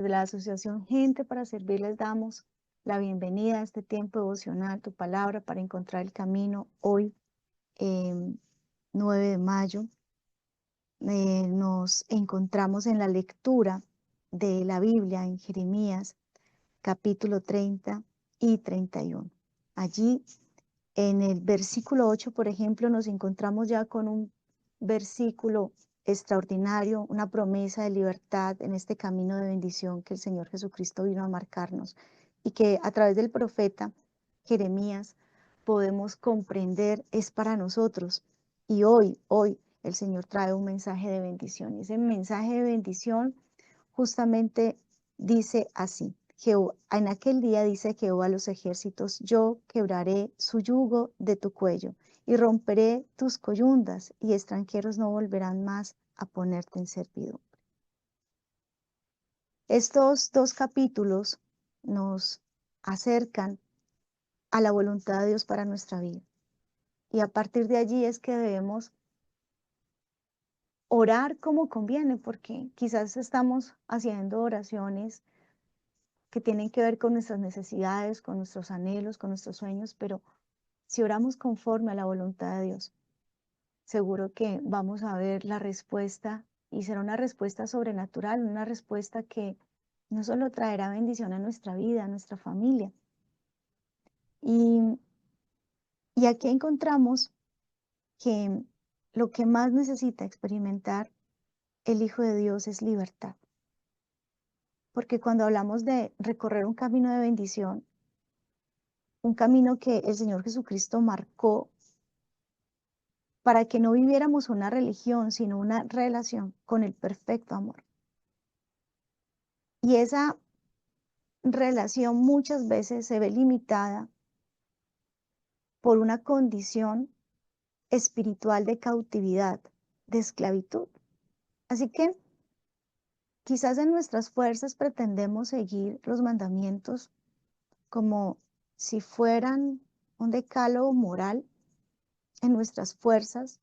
De la Asociación Gente para Servir les damos la bienvenida a este tiempo devocional, tu palabra para encontrar el camino. Hoy, 9 de mayo, nos encontramos en la lectura de la Biblia en Jeremías, capítulo 30 y 31. Allí, en el versículo 8, por ejemplo, nos encontramos ya con un versículo extraordinario, una promesa de libertad en este camino de bendición que el Señor Jesucristo vino a marcarnos y que a través del profeta Jeremías podemos comprender es para nosotros. Y hoy el Señor trae un mensaje de bendición. Y ese mensaje de bendición justamente dice así. En aquel día dice Jehová a los ejércitos, yo quebraré su yugo de tu cuello y romperé tus coyundas, y extranjeros no volverán más a ponerte en servidumbre. Estos dos capítulos nos acercan a la voluntad de Dios para nuestra vida. Y a partir de allí es que debemos orar como conviene, porque quizás estamos haciendo oraciones que tienen que ver con nuestras necesidades, con nuestros anhelos, con nuestros sueños, pero si oramos conforme a la voluntad de Dios, seguro que vamos a ver la respuesta y será una respuesta sobrenatural, una respuesta que no solo traerá bendición a nuestra vida, a nuestra familia. Y aquí encontramos que lo que más necesita experimentar el Hijo de Dios es libertad. Porque cuando hablamos de recorrer un camino de bendición, un camino que el Señor Jesucristo marcó para que no viviéramos una religión, sino una relación con el perfecto amor. Y esa relación muchas veces se ve limitada por una condición espiritual de cautividad, de esclavitud. Así que quizás en nuestras fuerzas pretendemos seguir los mandamientos como si fueran un decálogo moral en nuestras fuerzas,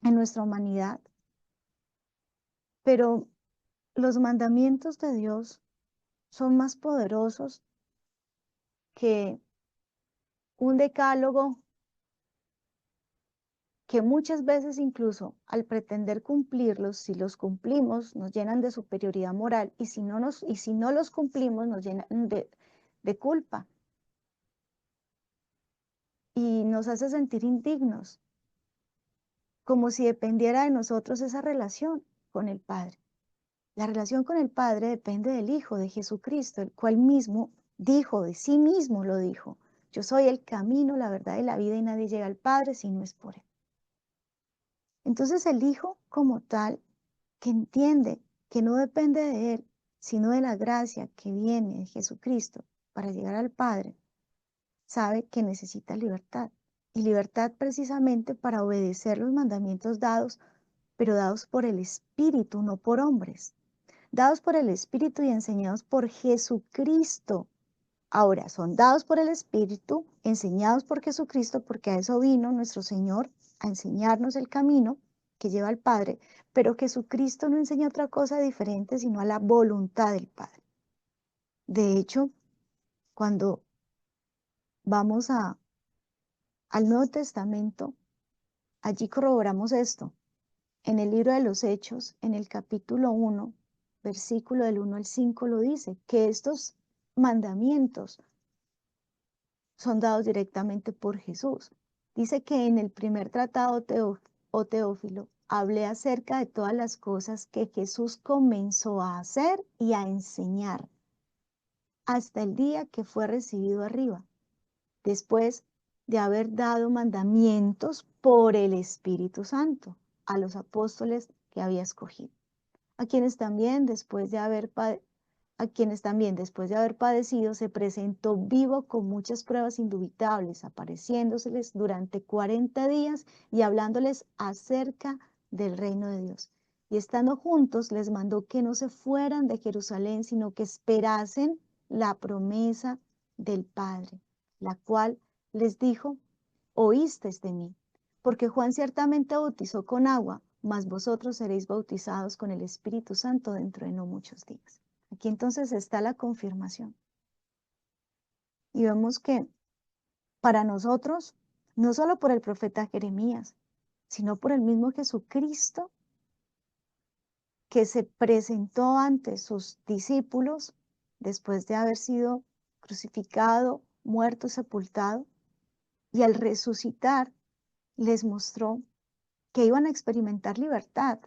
en nuestra humanidad. Pero los mandamientos de Dios son más poderosos que un decálogo que muchas veces incluso al pretender cumplirlos, si los cumplimos, nos llenan de superioridad moral y si no los cumplimos, nos llenan de culpa y nos hace sentir indignos, como si dependiera de nosotros esa relación con el Padre. La relación con el Padre depende del Hijo, de Jesucristo, el cual mismo dijo, de sí mismo lo dijo: yo soy el camino, la verdad y la vida, y nadie llega al Padre si no es por Él. Entonces el Hijo como tal, que entiende que no depende de Él, sino de la gracia que viene de Jesucristo para llegar al Padre, sabe que necesita libertad. Y libertad precisamente para obedecer los mandamientos dados, pero dados por el Espíritu, no por hombres. Dados por el Espíritu y enseñados por Jesucristo. Ahora, son dados por el Espíritu, enseñados por Jesucristo, porque a eso vino nuestro Señor, a enseñarnos el camino que lleva al Padre, pero Jesucristo no enseña otra cosa diferente, sino a la voluntad del Padre. De hecho, cuando vamos al Nuevo Testamento, allí corroboramos esto. En el libro de los Hechos, en el capítulo 1, versículo del 1 al 5, lo dice, que estos mandamientos son dados directamente por Jesús. Dice que en el primer tratado, Teófilo, hablé acerca de todas las cosas que Jesús comenzó a hacer y a enseñar hasta el día que fue recibido arriba, después de haber dado mandamientos por el Espíritu Santo a los apóstoles que había escogido, a quienes también después de haber padecido, se presentó vivo con muchas pruebas indubitables, apareciéndoseles durante 40 días y hablándoles acerca del reino de Dios. Y estando juntos, les mandó que no se fueran de Jerusalén, sino que esperasen la promesa del Padre, la cual les dijo: oísteis de mí, porque Juan ciertamente bautizó con agua, mas vosotros seréis bautizados con el Espíritu Santo dentro de no muchos días. Aquí entonces está la confirmación. Y vemos que para nosotros, no solo por el profeta Jeremías, sino por el mismo Jesucristo, que se presentó ante sus discípulos después de haber sido crucificado, muerto, sepultado, y al resucitar les mostró que iban a experimentar libertad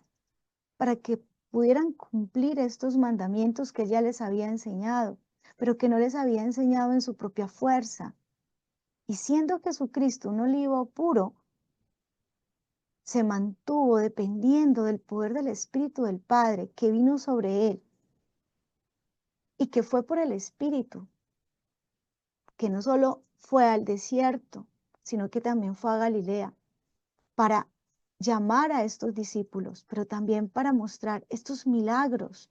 para que pudieran cumplir estos mandamientos que ya les había enseñado, pero que no les había enseñado en su propia fuerza. Y siendo Jesucristo un olivo puro, se mantuvo dependiendo del poder del Espíritu del Padre que vino sobre él y que fue por el Espíritu, que no solo fue al desierto, sino que también fue a Galilea para llamar a estos discípulos, pero también para mostrar estos milagros.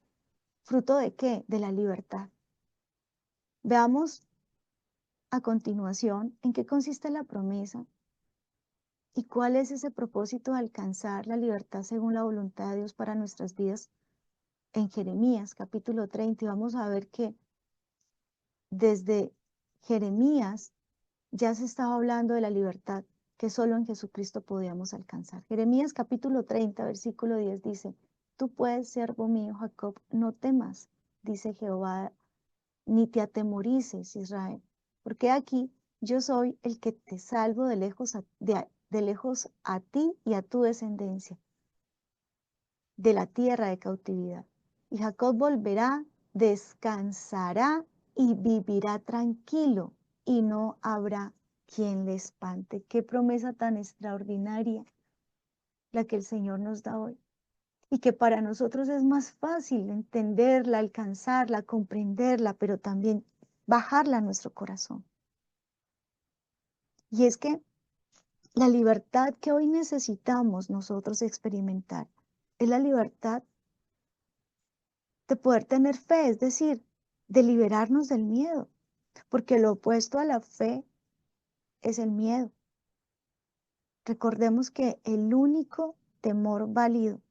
¿Fruto de qué? De la libertad. Veamos a continuación en qué consiste la promesa y cuál es ese propósito de alcanzar la libertad según la voluntad de Dios para nuestras vidas en Jeremías capítulo 30. Y vamos a ver que desde Jeremías ya se estaba hablando de la libertad que solo en Jesucristo podíamos alcanzar. Jeremías capítulo 30, versículo 10 dice: Tú puedes, siervo mío Jacob, no temas, dice Jehová, ni te atemorices, Israel, porque aquí yo soy el que te salvo de lejos a ti y a tu descendencia, de la tierra de cautividad. Y Jacob volverá, descansará y vivirá tranquilo, y no habrá quien le espante. Qué promesa tan extraordinaria la que el Señor nos da hoy. Y que para nosotros es más fácil entenderla, alcanzarla, comprenderla, pero también bajarla a nuestro corazón. Y es que la libertad que hoy necesitamos nosotros experimentar es la libertad de poder tener fe, es decir, de liberarnos del miedo, porque lo opuesto a la fe es el miedo. Recordemos que el único temor válido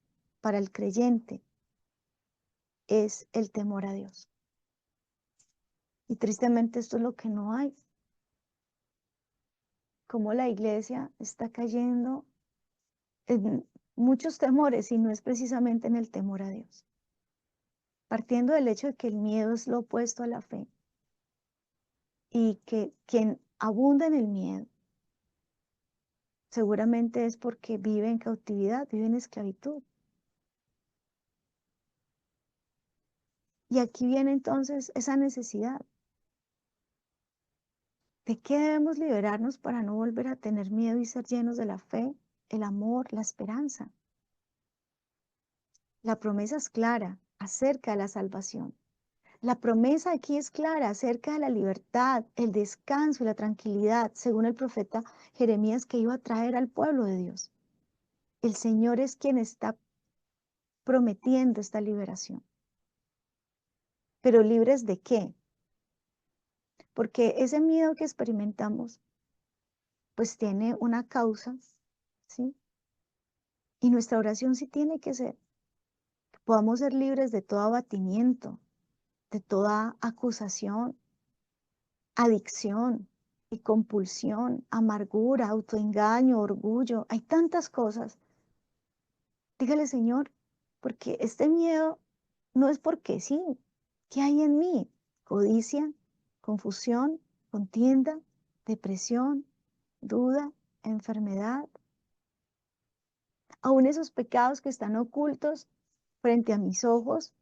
para el creyente es el temor a Dios. Y tristemente esto es lo que no hay. Como la iglesia está cayendo en muchos temores y no es precisamente en el temor a Dios. Partiendo del hecho de que el miedo es lo opuesto a la fe y que quien abunda en el miedo seguramente es porque vive en cautividad, vive en esclavitud. Y aquí viene entonces esa necesidad. ¿De qué debemos liberarnos para no volver a tener miedo y ser llenos de la fe, el amor, la esperanza? La promesa es clara acerca de la salvación. La promesa aquí es clara acerca de la libertad, el descanso y la tranquilidad, según el profeta Jeremías, que iba a traer al pueblo de Dios. El Señor es quien está prometiendo esta liberación. ¿Pero libres de qué? Porque ese miedo que experimentamos, pues tiene una causa, ¿sí? Y nuestra oración sí tiene que ser que podamos ser libres de todo abatimiento, de toda acusación, adicción y compulsión, amargura, autoengaño, orgullo. Hay tantas cosas. Dígale, Señor, porque este miedo no es porque sí. ¿Qué hay en mí? Codicia, confusión, contienda, depresión, duda, enfermedad. Aún esos pecados que están ocultos frente a mis ojos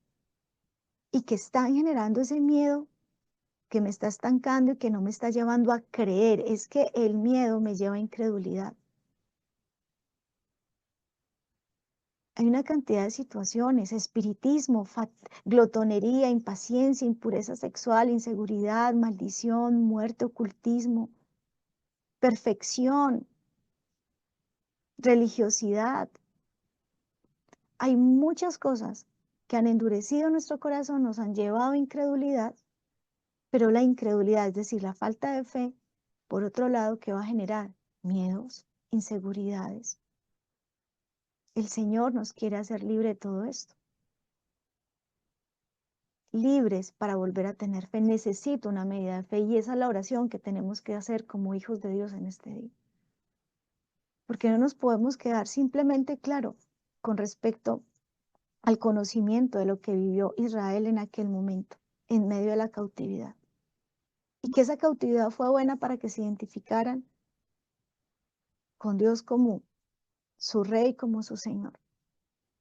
y que están generando ese miedo que me está estancando y que no me está llevando a creer. Es que el miedo me lleva a incredulidad. Hay una cantidad de situaciones: espiritismo, glotonería, impaciencia, impureza sexual, inseguridad, maldición, muerte, ocultismo, perfección, religiosidad. Hay muchas cosas que han endurecido nuestro corazón, nos han llevado a incredulidad, pero la incredulidad, es decir, la falta de fe, por otro lado, ¿qué va a generar? Miedos, inseguridades. El Señor nos quiere hacer libre de todo esto. libres para volver a tener fe. Necesito una medida de fe y esa es la oración que tenemos que hacer como hijos de Dios en este día. Porque no nos podemos quedar simplemente, claro, con respecto al conocimiento de lo que vivió Israel en aquel momento, en medio de la cautividad. Y que esa cautividad fue buena para que se identificaran con Dios como su Rey, como su Señor.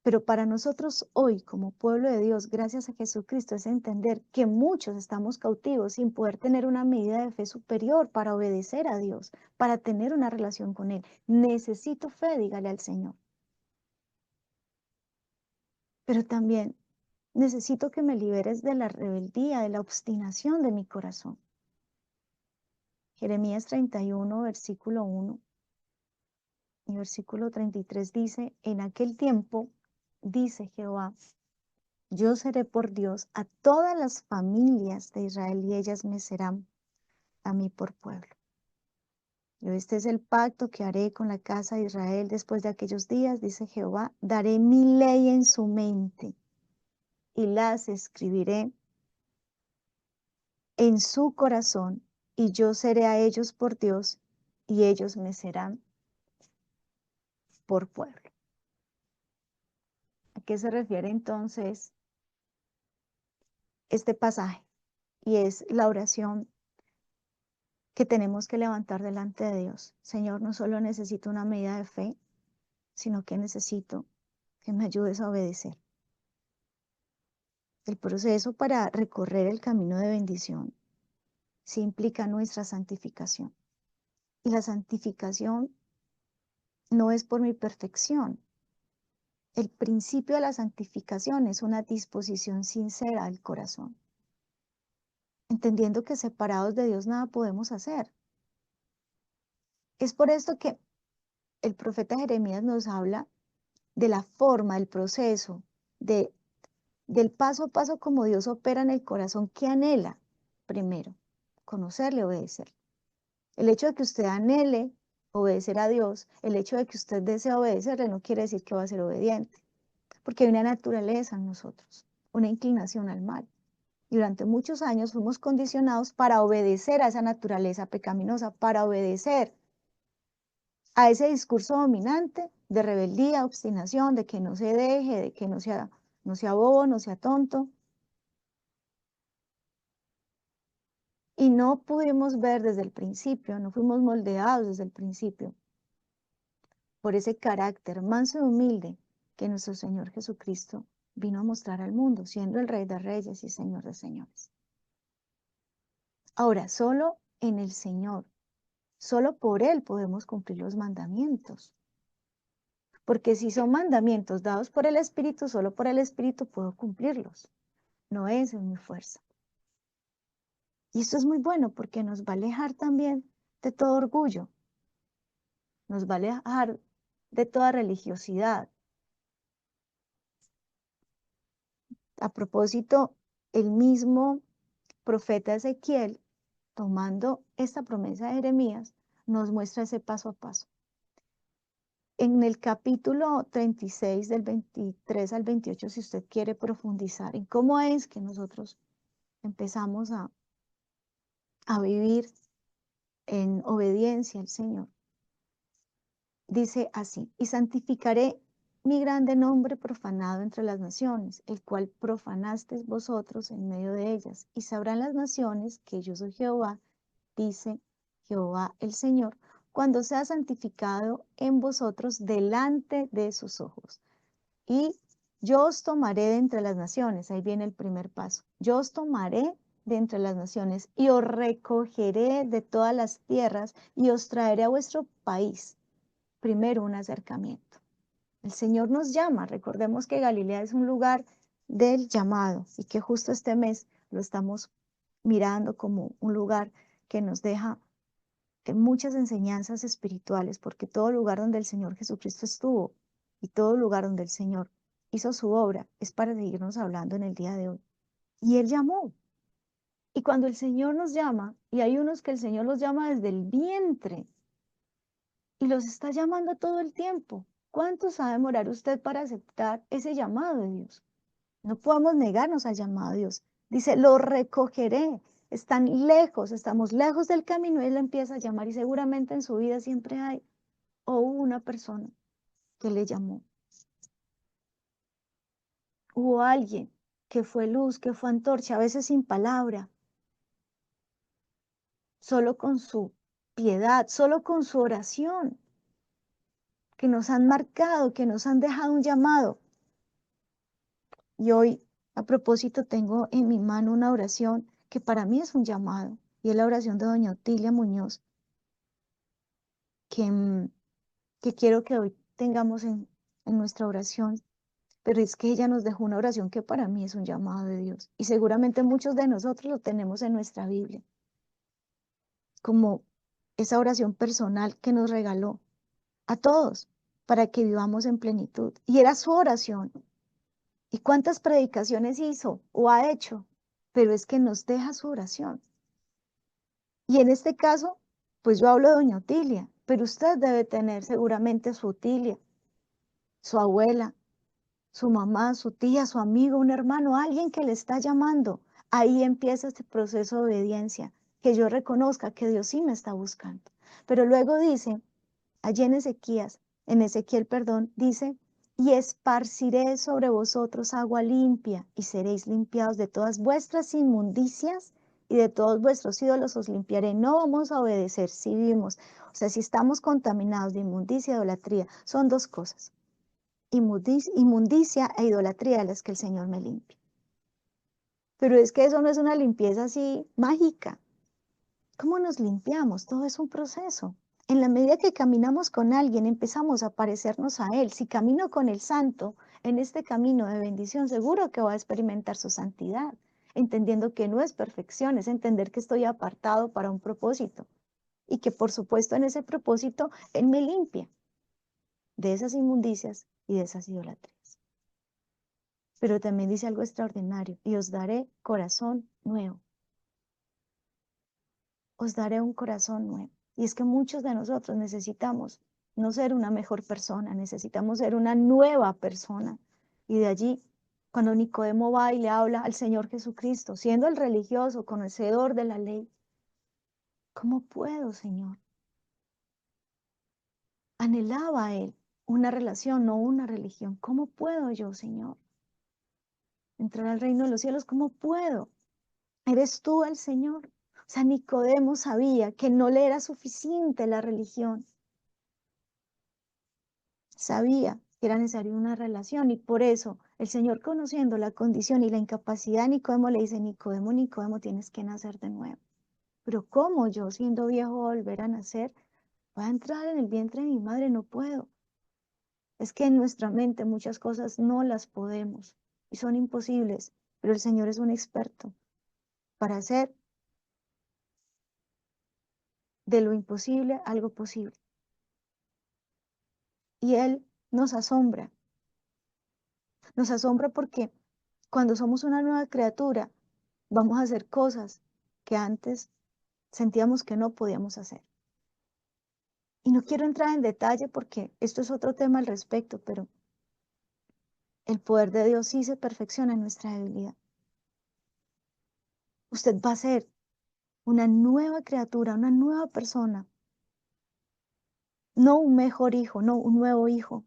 Pero para nosotros hoy, como pueblo de Dios, gracias a Jesucristo, es entender que muchos estamos cautivos sin poder tener una medida de fe superior para obedecer a Dios, para tener una relación con Él. Necesito fe, dígale al Señor. Pero también necesito que me liberes de la rebeldía, de la obstinación de mi corazón. Jeremías 31, versículo 1 y versículo 33 dice, en aquel tiempo, dice Jehová, yo seré por Dios a todas las familias de Israel y ellas me serán a mí por pueblo. Este es el pacto que haré con la casa de Israel después de aquellos días, dice Jehová, daré mi ley en su mente y las escribiré en su corazón y yo seré a ellos por Dios y ellos me serán por pueblo. ¿A qué se refiere entonces este pasaje? Y es la oración que tenemos que levantar delante de Dios. Señor, no solo necesito una medida de fe, sino que necesito que me ayudes a obedecer. El proceso para recorrer el camino de bendición sí implica nuestra santificación. Y la santificación no es por mi perfección. El principio de la santificación es una disposición sincera del corazón, entendiendo que separados de Dios nada podemos hacer. Es por esto que el profeta Jeremías nos habla de la forma, el proceso, del paso a paso como Dios opera en el corazón que anhela primero, conocerle, obedecer. El hecho de que usted anhele obedecer a Dios, el hecho de que usted desee obedecerle no quiere decir que va a ser obediente, porque hay una naturaleza en nosotros, una inclinación al mal. Y durante muchos años fuimos condicionados para obedecer a esa naturaleza pecaminosa, para obedecer a ese discurso dominante de rebeldía, obstinación, de que no se deje, de que no sea bobo, no sea tonto. Y no pudimos ver desde el principio, no fuimos moldeados desde el principio por ese carácter manso y humilde que nuestro Señor Jesucristo vino a mostrar al mundo, siendo el Rey de Reyes y Señor de Señores. Ahora, solo en el Señor, solo por Él podemos cumplir los mandamientos. Porque si son mandamientos dados por el Espíritu, solo por el Espíritu puedo cumplirlos. No es en mi fuerza. Y esto es muy bueno porque nos va a alejar también de todo orgullo. Nos va a alejar de toda religiosidad. A propósito, el mismo profeta Ezequiel, tomando esta promesa de Jeremías, nos muestra ese paso a paso. En el capítulo 36 del 23 al 28, si usted quiere profundizar en cómo es que nosotros empezamos a vivir en obediencia al Señor, dice así, y santificaré mi grande nombre profanado entre las naciones, el cual profanasteis vosotros en medio de ellas, y sabrán las naciones que yo soy Jehová, dice Jehová el Señor, cuando sea santificado en vosotros delante de sus ojos. Y yo os tomaré de entre las naciones, ahí viene el primer paso, yo os tomaré de entre las naciones y os recogeré de todas las tierras y os traeré a vuestro país. Primero un acercamiento. El Señor nos llama, recordemos que Galilea es un lugar del llamado y que justo este mes lo estamos mirando como un lugar que nos deja muchas enseñanzas espirituales, porque todo lugar donde el Señor Jesucristo estuvo y todo lugar donde el Señor hizo su obra es para seguirnos hablando en el día de hoy. Y Él llamó. Y cuando el Señor nos llama, y hay unos que el Señor los llama desde el vientre y los está llamando todo el tiempo, ¿cuánto sabe demorar usted para aceptar ese llamado de Dios? No podemos negarnos al llamado de Dios. Dice, lo recogeré. Están lejos, estamos lejos del camino. Él empieza a llamar y seguramente en su vida siempre hay o hubo una persona que le llamó. Hubo alguien que fue luz, que fue antorcha, a veces sin palabra, solo con su piedad, solo con su oración, que nos han marcado, que nos han dejado un llamado. Y hoy, a propósito, tengo en mi mano una oración que para mí es un llamado, y es la oración de doña Otilia Muñoz, que, que quiero que hoy tengamos en nuestra oración. Pero es que ella nos dejó una oración que para mí es un llamado de Dios. Y seguramente muchos de nosotros lo tenemos en nuestra Biblia, como esa oración personal que nos regaló a todos para que vivamos en plenitud. Y era su oración. ¿Y cuántas predicaciones hizo o ha hecho? Pero es que nos deja su oración. Y en este caso, pues yo hablo de doña Otilia, pero usted debe tener seguramente su Otilia, su abuela, su mamá, su tía, su amigo, un hermano, alguien que le está llamando. Ahí empieza este proceso de obediencia, que yo reconozca que Dios sí me está buscando. Pero luego dice, allí en Ezequiel, perdón, dice, y esparciré sobre vosotros agua limpia y seréis limpiados de todas vuestras inmundicias y de todos vuestros ídolos os limpiaré. No vamos a obedecer si vivimos, o sea, si estamos contaminados de inmundicia y idolatría, son dos cosas. Inmundicia e idolatría de las que el Señor me limpie. Pero es que eso no es una limpieza así mágica. ¿Cómo nos limpiamos? Todo es un proceso. En la medida que caminamos con alguien, empezamos a parecernos a Él. Si camino con el Santo en este camino de bendición, seguro que voy a experimentar su santidad, entendiendo que no es perfección, es entender que estoy apartado para un propósito y que por supuesto en ese propósito Él me limpia de esas inmundicias y de esas idolatrías. Pero también dice algo extraordinario, y os daré corazón nuevo. Os daré un corazón nuevo. Y es que muchos de nosotros necesitamos no ser una mejor persona, necesitamos ser una nueva persona. Y de allí, cuando Nicodemo va y le habla al Señor Jesucristo, siendo el religioso, conocedor de la ley, ¿cómo puedo, Señor? Anhelaba a él una relación, no una religión. ¿Cómo puedo yo, Señor, entrar al reino de los cielos? ¿Cómo puedo? ¿Eres tú el Señor? O sea, Nicodemo sabía que no le era suficiente la religión. Sabía que era necesaria una relación y por eso el Señor, conociendo la condición y la incapacidad de Nicodemo, le dice, Nicodemo, Nicodemo, tienes que nacer de nuevo. Pero ¿cómo yo, siendo viejo, volver a nacer? Voy a entrar en el vientre de mi madre, no puedo. Es que en nuestra mente muchas cosas no las podemos y son imposibles, pero el Señor es un experto para hacer de lo imposible algo posible. Y Él nos asombra porque cuando somos una nueva criatura, vamos a hacer cosas que antes sentíamos que no podíamos hacer. Y no quiero entrar en detalle porque esto es otro tema al respecto, pero el poder de Dios sí se perfecciona en nuestra debilidad. Usted va a ser una nueva criatura, una nueva persona, no un mejor hijo, no un nuevo hijo.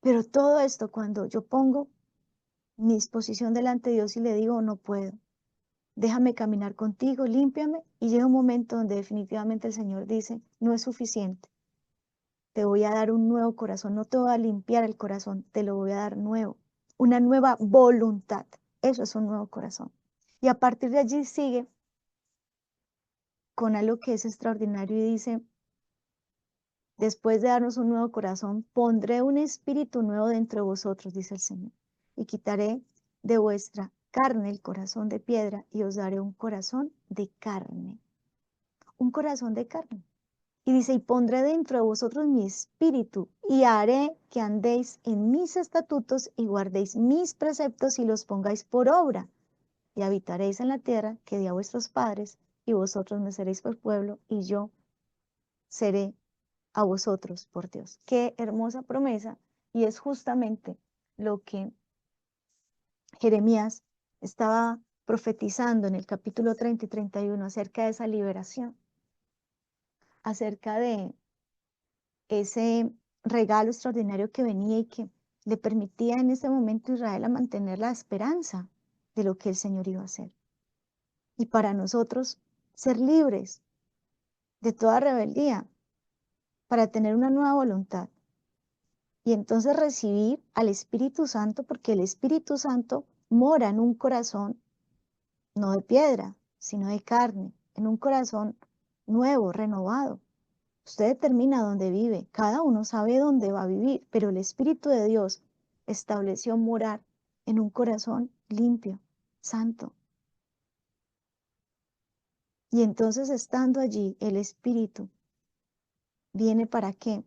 Pero todo esto cuando yo pongo mi disposición delante de Dios y le digo, no puedo, déjame caminar contigo, límpiame, y llega un momento donde definitivamente el Señor dice, no es suficiente, te voy a dar un nuevo corazón, no te voy a limpiar el corazón, te lo voy a dar nuevo, una nueva voluntad, eso es un nuevo corazón. Y a partir de allí sigue con algo que es extraordinario y dice, después de darnos un nuevo corazón, pondré un espíritu nuevo dentro de vosotros, dice el Señor, y quitaré de vuestra carne el corazón de piedra y os daré un corazón de carne. Un corazón de carne. Y dice, y pondré dentro de vosotros mi espíritu y haré que andéis en mis estatutos y guardéis mis preceptos y los pongáis por obra. Y habitaréis en la tierra que di a vuestros padres y vosotros me seréis por pueblo y yo seré a vosotros por Dios. Qué hermosa promesa. Y es justamente lo que Jeremías estaba profetizando en el capítulo 30 y 31 acerca de esa liberación, acerca de ese regalo extraordinario que venía y que le permitía en ese momento a Israel a mantener la esperanza de lo que el Señor iba a hacer. Y para nosotros ser libres de toda rebeldía, para tener una nueva voluntad. Y entonces recibir al Espíritu Santo, porque el Espíritu Santo mora en un corazón no de piedra, sino de carne, en un corazón nuevo, renovado. Usted determina dónde vive, cada uno sabe dónde va a vivir, pero el Espíritu de Dios estableció morar en un corazón limpio, santo. Y entonces estando allí, el Espíritu viene ¿para qué?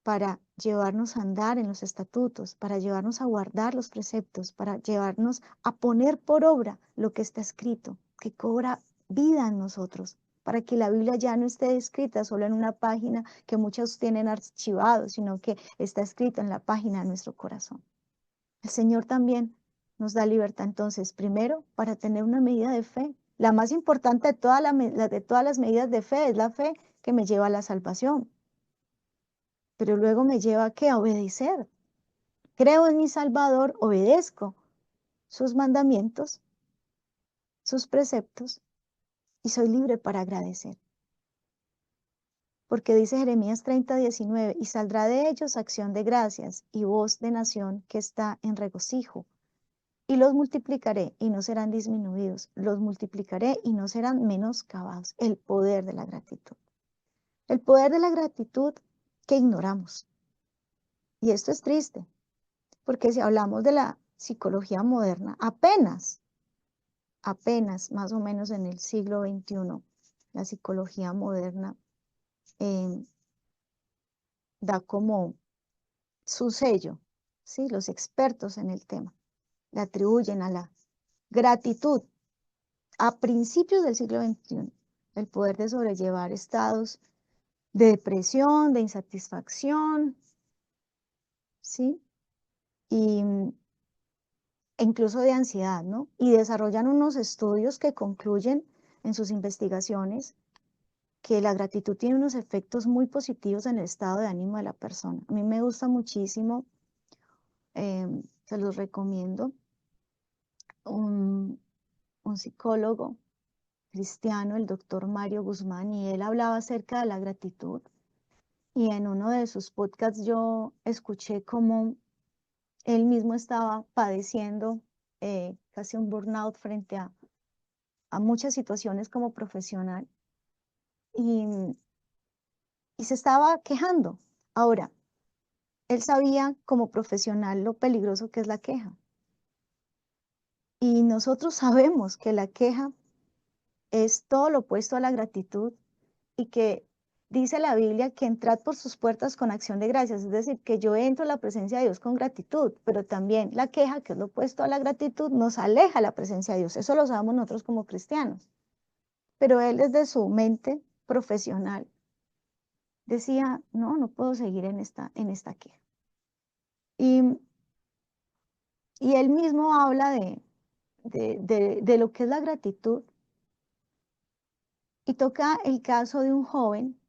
Para llevarnos a andar en los estatutos, para llevarnos a guardar los preceptos, para llevarnos a poner por obra lo que está escrito, que cobra vida en nosotros, para que la Biblia ya no esté escrita solo en una página que muchos tienen archivado, sino que está escrita en la página de nuestro corazón. El Señor también nos da libertad entonces, primero, para tener una medida de fe. La más importante de todas las medidas de fe es la fe que me lleva a la salvación, pero luego me lleva ¿a qué? A obedecer. Creo en mi Salvador, obedezco sus mandamientos, sus preceptos, y soy libre para agradecer. Porque dice Jeremías 30:19, y saldrá de ellos acción de gracias y voz de nación que está en regocijo. Y los multiplicaré y no serán disminuidos, los multiplicaré y no serán menoscabados. El poder de la gratitud. El poder de la gratitud que ignoramos. Y esto es triste, porque si hablamos de la psicología moderna, apenas más o menos en el siglo XXI, la psicología moderna da como su sello, ¿sí? Los expertos en el tema le atribuyen a la gratitud a principios del siglo XXI el poder de sobrellevar estados de depresión, de insatisfacción, ¿sí? Y incluso de ansiedad, ¿no? Y desarrollan unos estudios que concluyen en sus investigaciones que la gratitud tiene unos efectos muy positivos en el estado de ánimo de la persona. A mí me gusta muchísimo, se los recomiendo, un, un psicólogo cristiano, el doctor Mario Guzmán, y él hablaba acerca de la gratitud. Y en uno de sus podcasts yo escuché cómo él mismo estaba padeciendo casi un burnout frente a muchas situaciones como profesional y, y se estaba quejando. Ahora, él sabía como profesional lo peligroso que es la queja. Y nosotros sabemos que la queja es todo lo opuesto a la gratitud y que dice la Biblia que entrad por sus puertas con acción de gracias, es decir, que yo entro a la presencia de Dios con gratitud, pero también la queja, que es lo opuesto a la gratitud, nos aleja de la presencia de Dios. Eso lo sabemos nosotros como cristianos. Pero él desde su mente profesional decía, no, no puedo seguir en esta queja. Y, y él mismo habla de lo que es la gratitud y toca el caso de un joven,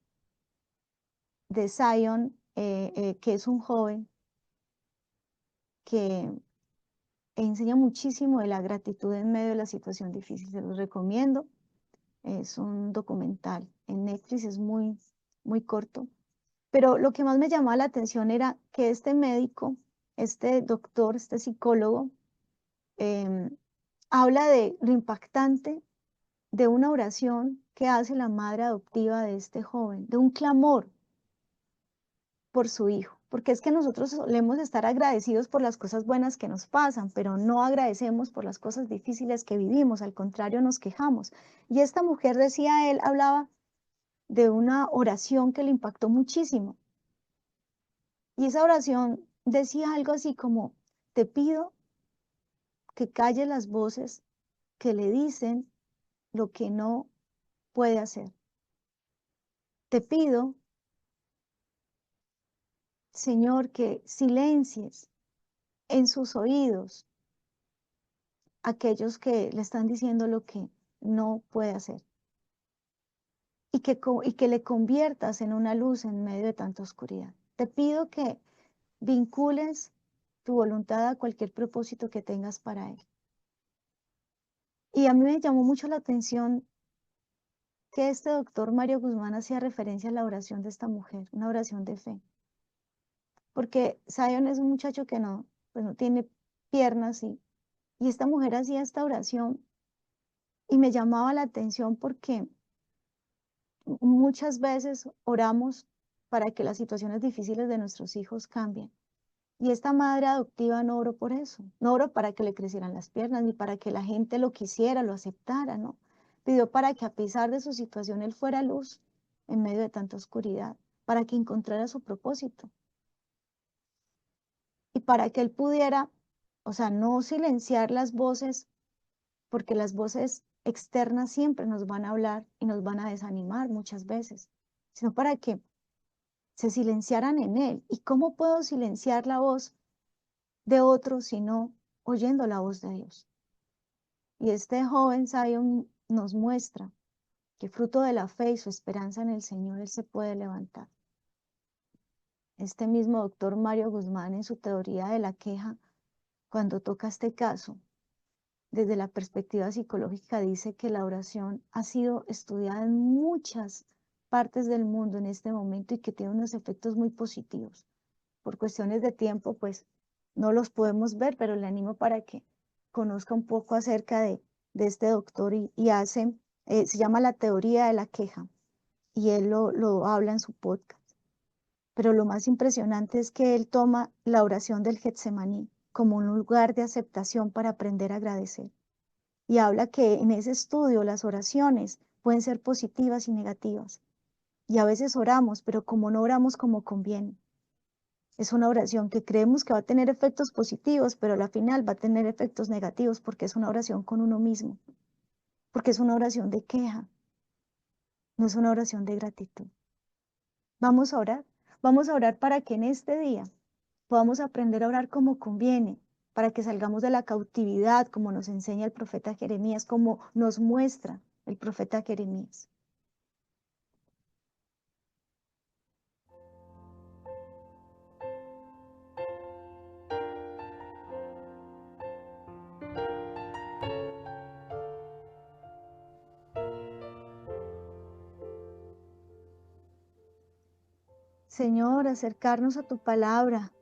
de Zion, que es un joven que enseña muchísimo de la gratitud en medio de la situación difícil. Se los recomiendo. Es un documental en Netflix, es muy, muy corto. Pero lo que más me llamaba la atención era que este médico, este doctor, este psicólogo, em, habla de lo impactante de una oración que hace la madre adoptiva de este joven, de un clamor por su hijo, porque es que nosotros solemos estar agradecidos por las cosas buenas que nos pasan, pero no agradecemos por las cosas difíciles que vivimos, al contrario nos quejamos. Y esta mujer decía, él hablaba de una oración que le impactó muchísimo. Y esa oración decía algo así como, te pido que calle las voces que le dicen lo que no puede hacer. Te pido, Señor, que silencies en sus oídos aquellos que le están diciendo lo que no puede hacer. Y que le conviertas en una luz en medio de tanta oscuridad. Te pido que vincules tu voluntad a cualquier propósito que tengas para él. Y a mí me llamó mucho la atención que este doctor Mario Guzmán hacía referencia a la oración de esta mujer, una oración de fe. Porque Zion es un muchacho que no, pues no tiene piernas y esta mujer hacía esta oración y me llamaba la atención porque muchas veces oramos para que las situaciones difíciles de nuestros hijos cambien. Y esta madre adoptiva no oró por eso, no oró para que le crecieran las piernas, ni para que la gente lo quisiera, lo aceptara, ¿no? Pidió para que a pesar de su situación él fuera luz en medio de tanta oscuridad, para que encontrara su propósito y para que él pudiera, o sea, no silenciar las voces, porque las voces externas siempre nos van a hablar y nos van a desanimar muchas veces, sino para que se silenciaran en él. ¿Y cómo puedo silenciar la voz de otros sino oyendo la voz de Dios? Y este joven Zion nos muestra que fruto de la fe y su esperanza en el Señor, él se puede levantar. Este mismo doctor Mario Guzmán, en su teoría de la queja, cuando toca este caso, desde la perspectiva psicológica, dice que la oración ha sido estudiada en muchas partes del mundo en este momento y que tiene unos efectos muy positivos. Por cuestiones de tiempo, pues no los podemos ver, pero le animo para que conozca un poco acerca de este doctor y hace, se llama la teoría de la queja y él lo habla en su podcast. Pero lo más impresionante es que él toma la oración del Getsemaní como un lugar de aceptación para aprender a agradecer. Y habla que en ese estudio las oraciones pueden ser positivas y negativas. Y a veces oramos, pero como no oramos como conviene. Es una oración que creemos que va a tener efectos positivos, pero al final va a tener efectos negativos porque es una oración con uno mismo, porque es una oración de queja, no es una oración de gratitud. Vamos a orar para que en este día podamos aprender a orar como conviene, para que salgamos de la cautividad, como nos enseña el profeta Jeremías, como nos muestra el profeta Jeremías. Señor, acercarnos a tu palabra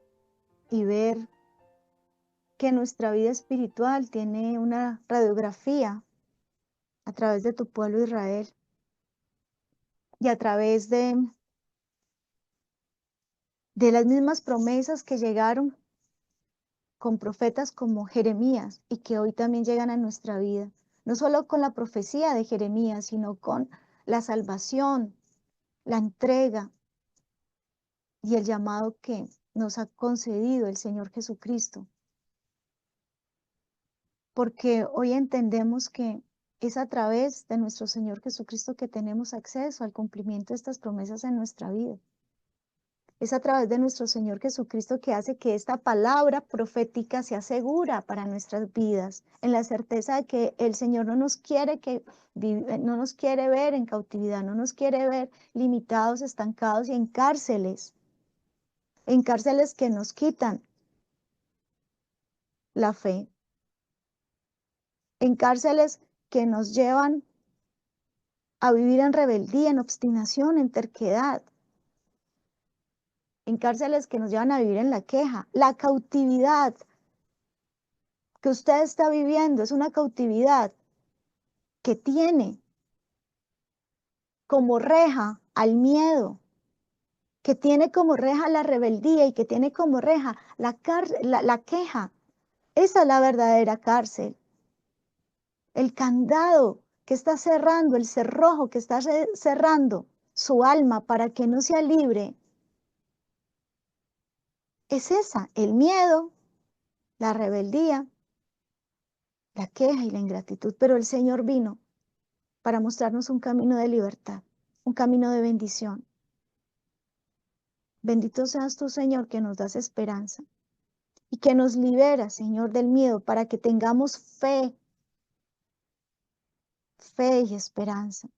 y ver que nuestra vida espiritual tiene una radiografía a través de tu pueblo Israel y a través de las mismas promesas que llegaron con profetas como Jeremías y que hoy también llegan a nuestra vida, no solo con la profecía de Jeremías, sino con la salvación, la entrega y el llamado que nos ha concedido el Señor Jesucristo. Porque hoy entendemos que es a través de nuestro Señor Jesucristo que tenemos acceso al cumplimiento de estas promesas en nuestra vida. Es a través de nuestro Señor Jesucristo que hace que esta palabra profética sea segura para nuestras vidas, en la certeza de que el Señor no nos quiere no nos quiere ver en cautividad, no nos quiere ver limitados, estancados y en cárceles que nos quitan la fe, en cárceles que nos llevan a vivir en rebeldía, en obstinación, en terquedad, en cárceles que nos llevan a vivir en la queja. La cautividad que usted está viviendo es una cautividad que tiene como reja al miedo, que tiene como reja la rebeldía y que tiene como reja la queja. Esa es la verdadera cárcel. El candado que está cerrando, el cerrojo que está cerrando su alma para que no sea libre, es esa, el miedo, la rebeldía, la queja y la ingratitud. Pero el Señor vino para mostrarnos un camino de libertad, un camino de bendición. Bendito seas tú, Señor, que nos das esperanza. y que nos libera, Señor, del miedo para que tengamos fe y esperanza.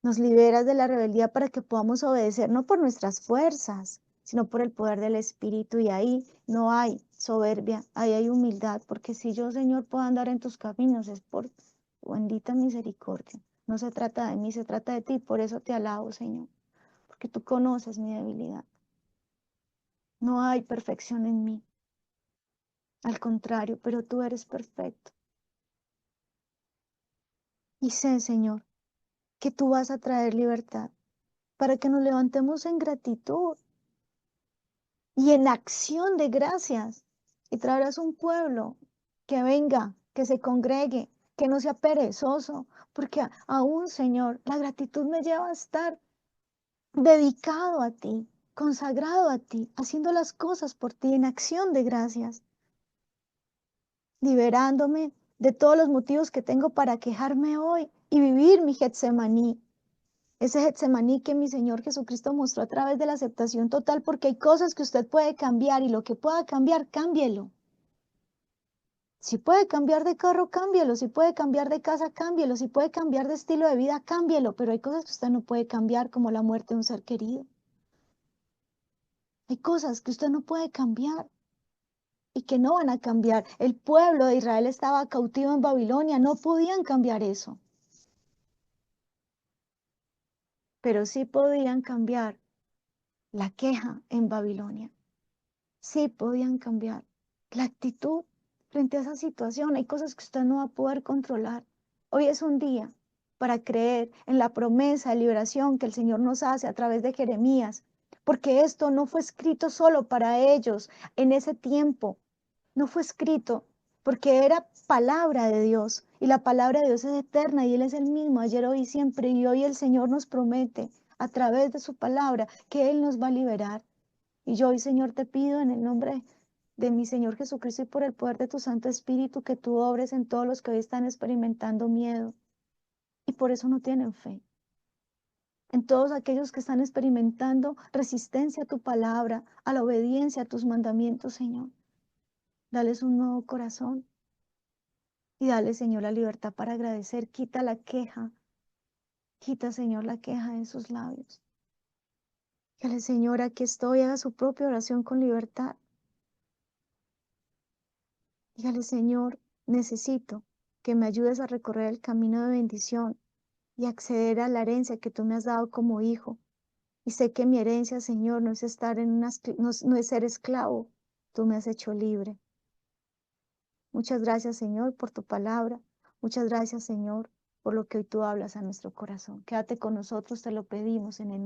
Nos liberas de la rebeldía para que podamos obedecer, no por nuestras fuerzas, sino por el poder del Espíritu. Y ahí no hay soberbia, ahí hay humildad, porque si yo, Señor, puedo andar en tus caminos, es por tu bendita misericordia. No se trata de mí, se trata de ti. Por eso te alabo, Señor, porque tú conoces mi debilidad. No hay perfección en mí, al contrario, pero tú eres perfecto. Y sé, Señor, que tú vas a traer libertad para que nos levantemos en gratitud y en acción de gracias. Y traerás un pueblo que venga, que se congregue, que no sea perezoso, porque aún, Señor, la gratitud me lleva a estar dedicado a ti, consagrado a ti, haciendo las cosas por ti en acción de gracias, liberándome de todos los motivos que tengo para quejarme hoy y vivir mi Getsemaní. Ese Getsemaní que mi Señor Jesucristo mostró a través de la aceptación total, porque hay cosas que usted puede cambiar y lo que pueda cambiar, cámbielo. Si puede cambiar de carro, cámbielo. Si puede cambiar de casa, cámbielo. Si puede cambiar de estilo de vida, cámbielo. Pero hay cosas que usted no puede cambiar, como la muerte de un ser querido. Hay cosas que usted no puede cambiar y que no van a cambiar. El pueblo de Israel estaba cautivo en Babilonia, no podían cambiar eso. Pero sí podían cambiar la queja en Babilonia. Sí podían cambiar la actitud frente a esa situación. Hay cosas que usted no va a poder controlar. Hoy es un día para creer en la promesa de liberación que el Señor nos hace a través de Jeremías, porque esto no fue escrito solo para ellos en ese tiempo, no fue escrito porque era palabra de Dios y la palabra de Dios es eterna y Él es el mismo ayer, hoy y siempre, y hoy el Señor nos promete a través de su palabra que Él nos va a liberar. Y yo hoy, Señor, te pido en el nombre de mi Señor Jesucristo y por el poder de tu Santo Espíritu que tú obres en todos los que hoy están experimentando miedo y por eso no tienen fe. En todos aquellos que están experimentando resistencia a tu palabra, a la obediencia a tus mandamientos, Señor. Dales un nuevo corazón y dale, Señor, la libertad para agradecer. Quita la queja, quita, Señor, la queja de sus labios. Dale, Señor, aquí estoy, haga su propia oración con libertad. Dígale, Señor, necesito que me ayudes a recorrer el camino de bendición y acceder a la herencia que tú me has dado como hijo. Y sé que mi herencia, Señor, no es estar en no es ser esclavo. Tú me has hecho libre. Muchas gracias, Señor, por tu palabra. Muchas gracias, Señor, por lo que hoy tú hablas a nuestro corazón. Quédate con nosotros, te lo pedimos en el